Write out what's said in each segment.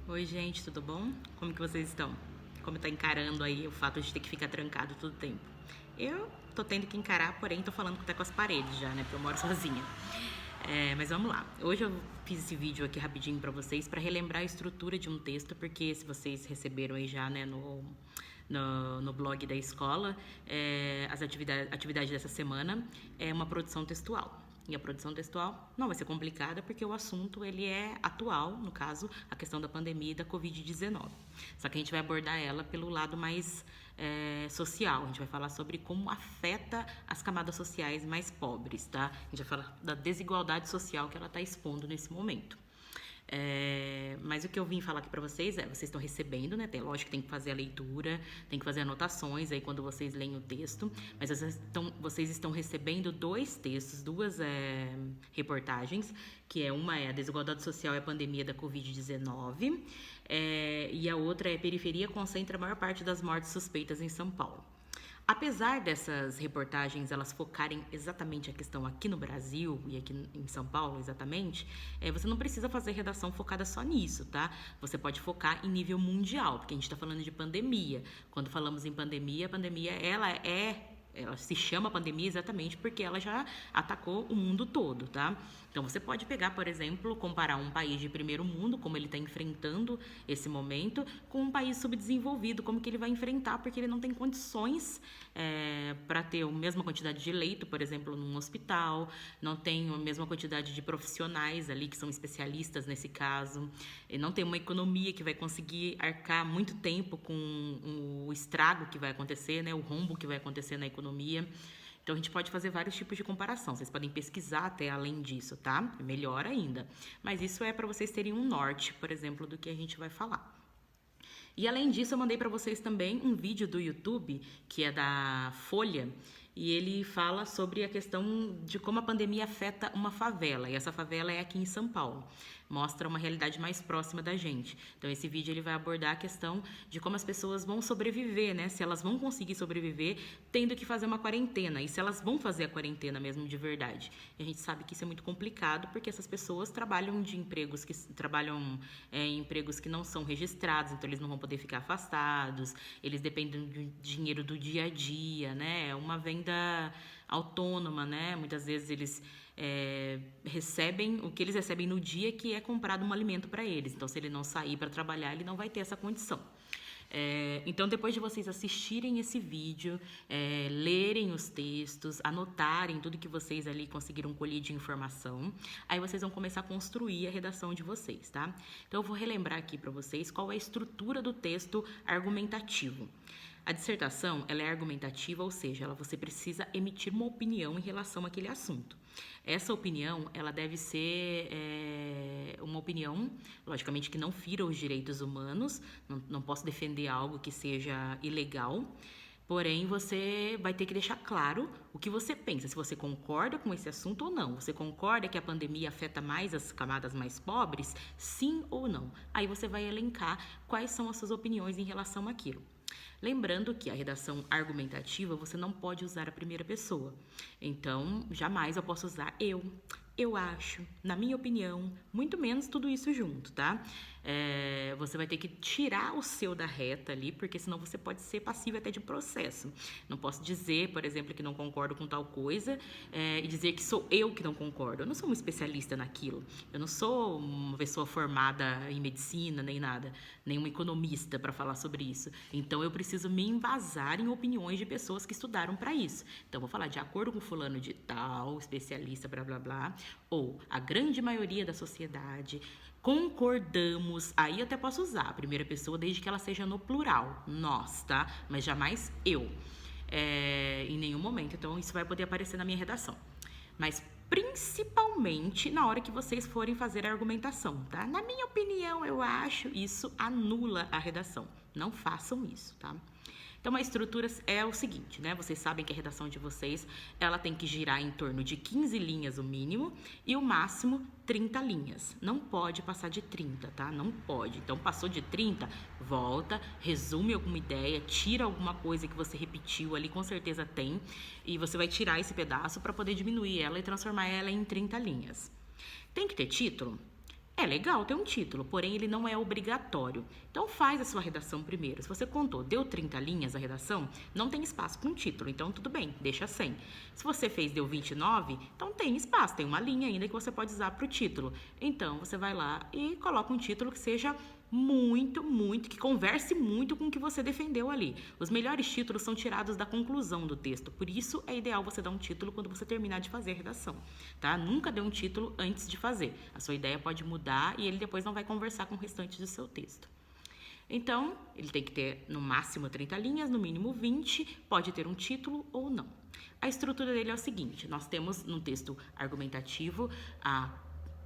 Oi, gente, tudo bom? Como que vocês estão? Como tá encarando aí o fato de ter que ficar trancado todo o tempo? Eu tô tendo que encarar, porém tô falando que tá com as paredes já, né? Porque eu moro sozinha. Mas vamos lá. Hoje eu fiz esse vídeo aqui rapidinho pra vocês pra relembrar a estrutura de um texto, porque se vocês receberam aí já, né, no blog da escola, atividade dessa semana é uma produção textual. E a produção textual não vai ser complicada porque o assunto ele é atual, no caso, a questão da pandemia e da Covid-19. Só que a gente vai abordar ela pelo lado mais social. A gente vai falar sobre como afeta as camadas sociais mais pobres, tá? A gente vai falar da desigualdade social que ela está expondo nesse momento. Mas o que eu vim falar aqui para vocês vocês estão recebendo, né? Lógico que tem que fazer a leitura, tem que fazer anotações aí quando vocês leem o texto, mas vocês estão recebendo dois textos, duas reportagens, que uma é a desigualdade social e a pandemia da Covid-19, e a outra é periferia concentra a maior parte das mortes suspeitas em São Paulo. Apesar dessas reportagens elas focarem exatamente a questão aqui no Brasil e aqui em São Paulo exatamente, você não precisa fazer redação focada só nisso, tá? Você pode focar em nível mundial, porque a gente está falando de pandemia. Quando falamos em pandemia, a pandemia ela se chama pandemia exatamente porque ela já atacou o mundo todo, tá? Então você pode pegar, por exemplo, comparar um país de primeiro mundo, como ele está enfrentando esse momento, com um país subdesenvolvido, como que ele vai enfrentar, porque ele não tem condições para ter a mesma quantidade de leito, por exemplo, num hospital, não tem a mesma quantidade de profissionais ali que são especialistas nesse caso, e não tem uma economia que vai conseguir arcar muito tempo com o estrago que vai acontecer, né, o rombo que vai acontecer na economia. Então a gente pode fazer vários tipos de comparação. Vocês podem pesquisar até além disso, tá? Melhor ainda. Mas isso é para vocês terem um norte, por exemplo, do que a gente vai falar. E além disso, eu mandei para vocês também um vídeo do YouTube, que é da Folha, e ele fala sobre a questão de como a pandemia afeta uma favela, e essa favela é aqui em São Paulo. Mostra uma realidade mais próxima da gente. Então esse vídeo ele vai abordar a questão de como as pessoas vão sobreviver, né? Se elas vão conseguir sobreviver tendo que fazer uma quarentena, e se elas vão fazer a quarentena mesmo de verdade. E a gente sabe que isso é muito complicado, porque essas pessoas trabalham em empregos que não são registrados, então eles não vão poder ficar afastados, eles dependem do dinheiro do dia a dia, né? É uma venda autônoma, né? Muitas vezes eles recebem o que eles recebem no dia que é comprado um alimento para eles. Então, se ele não sair para trabalhar, ele não vai ter essa condição. Então, depois de vocês assistirem esse vídeo, lerem os textos, anotarem tudo que vocês ali conseguiram colher de informação, aí vocês vão começar a construir a redação de vocês, tá? Então, eu vou relembrar aqui para vocês qual é a estrutura do texto argumentativo. A dissertação, ela é argumentativa, ou seja, você precisa emitir uma opinião em relação àquele assunto. Essa opinião, ela deve ser uma opinião, logicamente, que não fira os direitos humanos, não posso defender algo que seja ilegal, porém, você vai ter que deixar claro o que você pensa, se você concorda com esse assunto ou não. Você concorda que a pandemia afeta mais as camadas mais pobres? Sim ou não? Aí você vai elencar quais são as suas opiniões em relação àquilo. Lembrando que a redação argumentativa você não pode usar a primeira pessoa. Então, jamais eu posso usar eu acho, na minha opinião, muito menos tudo isso junto, tá? Você vai ter que tirar o seu da reta ali, porque senão você pode ser passivo até de processo. Não posso dizer, por exemplo, que não concordo com tal coisa e dizer que sou eu que não concordo. Eu não sou uma especialista naquilo. Eu não sou uma pessoa formada em medicina, nem nada, nem uma economista para falar sobre isso. Então, eu preciso me embasar em opiniões de pessoas que estudaram para isso. Então, vou falar de acordo com fulano de tal, especialista, blá, blá, blá, ou a grande maioria da sociedade, concordamos, aí eu até posso usar a primeira pessoa desde que ela seja no plural, nós, tá? Mas jamais eu, em nenhum momento. Então, isso vai poder aparecer na minha redação. Mas principalmente na hora que vocês forem fazer a argumentação, tá? Na minha opinião, eu acho, isso anula a redação. Não façam isso, tá? Então, a estrutura é o seguinte, né? Vocês sabem que a redação de vocês, ela tem que girar em torno de 15 linhas o mínimo e o máximo 30 linhas. Não pode passar de 30, tá? Não pode. Então, passou de 30, volta, resume alguma ideia, tira alguma coisa que você repetiu ali, com certeza tem, e você vai tirar esse pedaço para poder diminuir ela e transformar ela em 30 linhas. Tem que ter título? É legal ter um título, porém ele não é obrigatório. Então faz a sua redação primeiro. Se você contou, deu 30 linhas a redação, não tem espaço para um título, então tudo bem, deixa 100. Se você fez, deu 29, então tem espaço, tem uma linha ainda que você pode usar para o título. Então você vai lá e coloca um título que seja que converse muito com o que você defendeu ali. Os melhores títulos são tirados da conclusão do texto, por isso é ideal você dar um título quando você terminar de fazer a redação, tá? Nunca dê um título antes de fazer. A sua ideia pode mudar e ele depois não vai conversar com o restante do seu texto. Então, ele tem que ter no máximo 30 linhas, no mínimo 20, pode ter um título ou não. A estrutura dele é o seguinte: nós temos no texto argumentativo a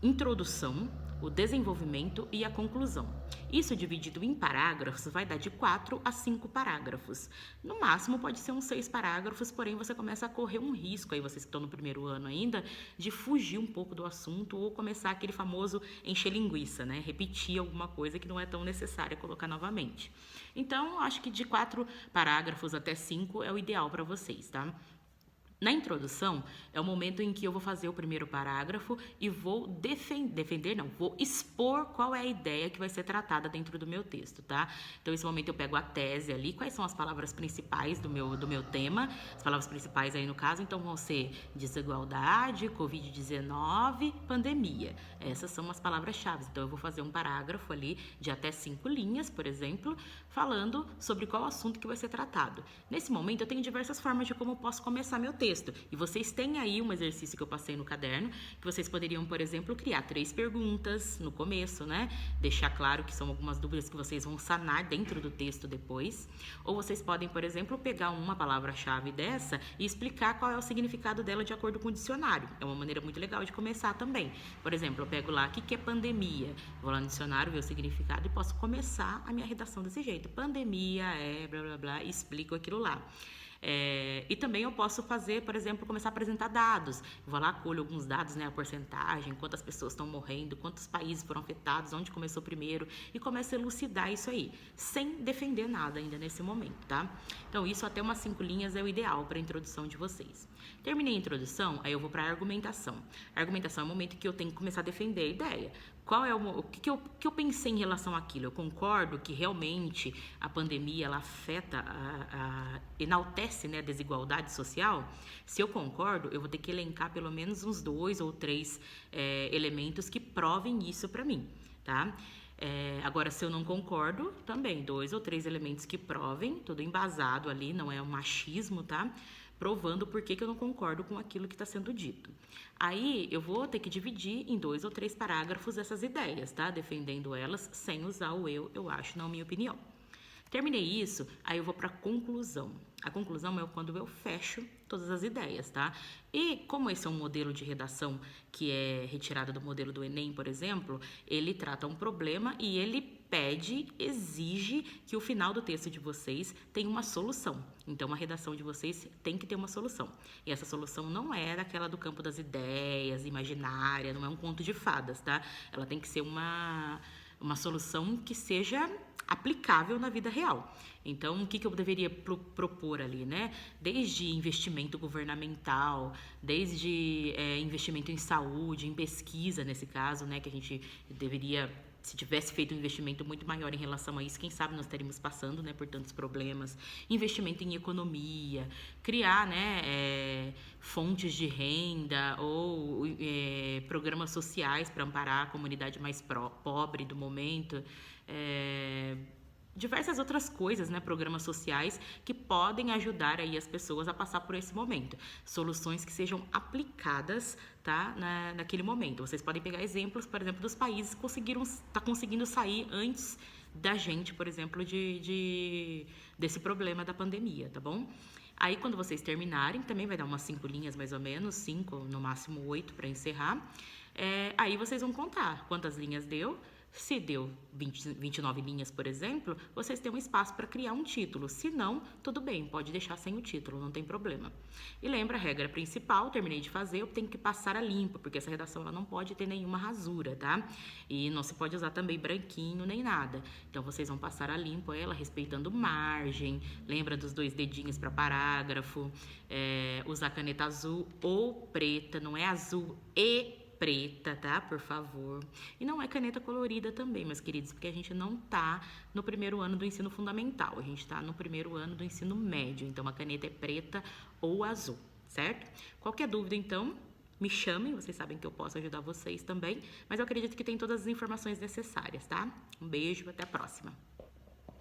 introdução, o desenvolvimento e a conclusão. Isso dividido em parágrafos vai dar de 4 a 5 parágrafos. No máximo pode ser uns 6 parágrafos, porém você começa a correr um risco, aí vocês que estão no primeiro ano ainda, de fugir um pouco do assunto ou começar aquele famoso encher linguiça, né? Repetir alguma coisa que não é tão necessária colocar novamente. Então, acho que de 4 parágrafos até 5 é o ideal para vocês, tá? Na introdução, é o momento em que eu vou fazer o primeiro parágrafo e vou vou expor qual é a ideia que vai ser tratada dentro do meu texto, tá? Então, nesse momento eu pego a tese ali, quais são as palavras principais do meu tema, as palavras principais aí no caso, então vão ser desigualdade, Covid-19, pandemia. Essas são as palavras-chave. Então, eu vou fazer um parágrafo ali de até 5 linhas, por exemplo, falando sobre qual assunto que vai ser tratado. Nesse momento, eu tenho diversas formas de como eu posso começar meu texto. E vocês têm aí um exercício que eu passei no caderno, que vocês poderiam, por exemplo, criar 3 perguntas no começo, né? Deixar claro que são algumas dúvidas que vocês vão sanar dentro do texto depois. Ou vocês podem, por exemplo, pegar uma palavra-chave dessa e explicar qual é o significado dela de acordo com o dicionário. É uma maneira muito legal de começar também. Por exemplo, eu pego lá, o que é pandemia? Vou lá no dicionário, ver o significado e posso começar a minha redação desse jeito. Pandemia é blá blá blá, e explico aquilo lá. E também eu posso fazer, por exemplo, começar a apresentar dados. Vou lá, colho alguns dados, né, a porcentagem, quantas pessoas estão morrendo, quantos países foram afetados, onde começou primeiro, e começo a elucidar isso aí, sem defender nada ainda nesse momento, tá? Então, isso até umas 5 linhas é o ideal para a introdução de vocês. Terminei a introdução, aí eu vou para a argumentação. A argumentação é o momento que eu tenho que começar a defender a ideia. Qual é o que eu pensei em relação àquilo? Eu concordo que realmente a pandemia ela afeta, enaltece, né, a desigualdade social? Se eu concordo, eu vou ter que elencar pelo menos uns 2 ou 3 elementos que provem isso para mim, tá? Agora, se eu não concordo, também 2 ou 3 elementos que provem, tudo embasado ali, não é um machismo, tá? Provando por que eu não concordo com aquilo que está sendo dito. Aí, eu vou ter que dividir em 2 ou 3 parágrafos essas ideias, tá? Defendendo elas sem usar o eu acho, na minha opinião. Terminei isso, aí eu vou para a conclusão. A conclusão é quando eu fecho todas as ideias, tá? E como esse é um modelo de redação que é retirado do modelo do Enem, por exemplo, ele trata um problema e ele exige que o final do texto de vocês tenha uma solução. Então, a redação de vocês tem que ter uma solução. E essa solução não é daquela do campo das ideias, imaginária, não é um conto de fadas, tá? Ela tem que ser uma solução que seja aplicável na vida real. Então, o que eu deveria propor ali, né? Desde investimento governamental, desde investimento em saúde, em pesquisa, nesse caso, né? Que a gente deveria, se tivesse feito um investimento muito maior em relação a isso, quem sabe nós estaríamos passando, né, por tantos problemas. Investimento em economia, criar, né, fontes de renda ou programas sociais para amparar a comunidade mais pobre do momento. Diversas outras coisas, né, programas sociais que podem ajudar aí as pessoas a passar por esse momento. Soluções que sejam aplicadas, tá, naquele momento. Vocês podem pegar exemplos, por exemplo, dos países que conseguindo sair antes da gente, por exemplo, desse problema da pandemia, tá bom? Aí, quando vocês terminarem, também vai dar umas 5 linhas, mais ou menos, 5, no máximo 8 para encerrar. Aí vocês vão contar quantas linhas deu. Se deu 29 linhas, por exemplo, vocês têm um espaço para criar um título. Se não, tudo bem, pode deixar sem o título, não tem problema. E lembra, a regra principal, terminei de fazer, eu tenho que passar a limpo, porque essa redação ela não pode ter nenhuma rasura, tá? E não se pode usar também branquinho nem nada. Então, vocês vão passar a limpo ela, respeitando margem, lembra dos 2 dedinhos para parágrafo, usar caneta azul ou preta, não é azul e preta, tá? Por favor. E não é caneta colorida também, meus queridos, porque a gente não tá no primeiro ano do ensino fundamental, a gente tá no primeiro ano do ensino médio, então a caneta é preta ou azul, certo? Qualquer dúvida, então, me chamem, vocês sabem que eu posso ajudar vocês também, mas eu acredito que tem todas as informações necessárias, tá? Um beijo, até a próxima.